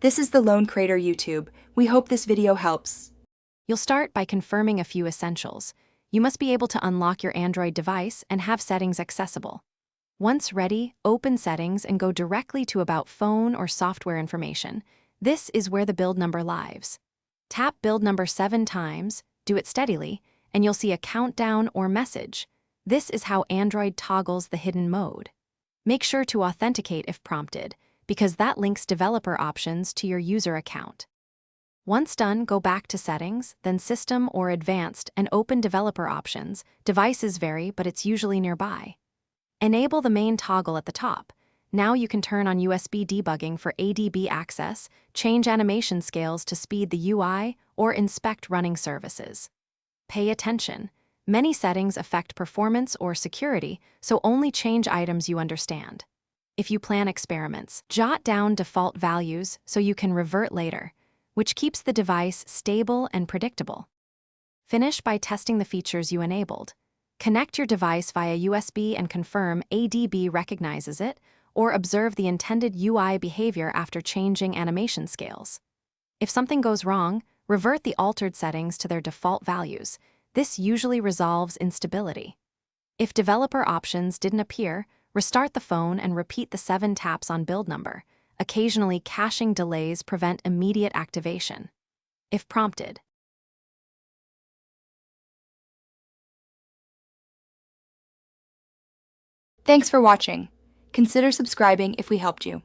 This is the Lone Crater YouTube. We hope this video helps. You'll start by confirming a few essentials. You must be able to unlock your Android device and have settings accessible. Once ready, open Settings and go directly to About Phone or Software Information. This is where the build number lives. Tap build number 7 times, do it steadily, and you'll see a countdown or message. This is how Android toggles the hidden mode. Make sure to authenticate if prompted, because that links developer options to your user account. Once done, go back to Settings, then System or Advanced, and open Developer Options. Devices vary, but it's usually nearby. Enable the main toggle at the top. Now you can turn on USB debugging for ADB access, change animation scales to speed the UI, or inspect running services. Pay attention. Many settings affect performance or security, so only change items you understand. If you plan experiments, jot down default values so you can revert later, which keeps the device stable and predictable. Finish by testing the features you enabled. Connect your device via USB and confirm ADB recognizes it, or observe the intended UI behavior after changing animation scales. If something goes wrong, revert the altered settings to their default values. This usually resolves instability. If developer options didn't appear, restart the phone and repeat the 7 taps on build number. Occasionally, caching delays prevent immediate activation. If prompted, Thanks for watching. Consider subscribing if we helped you.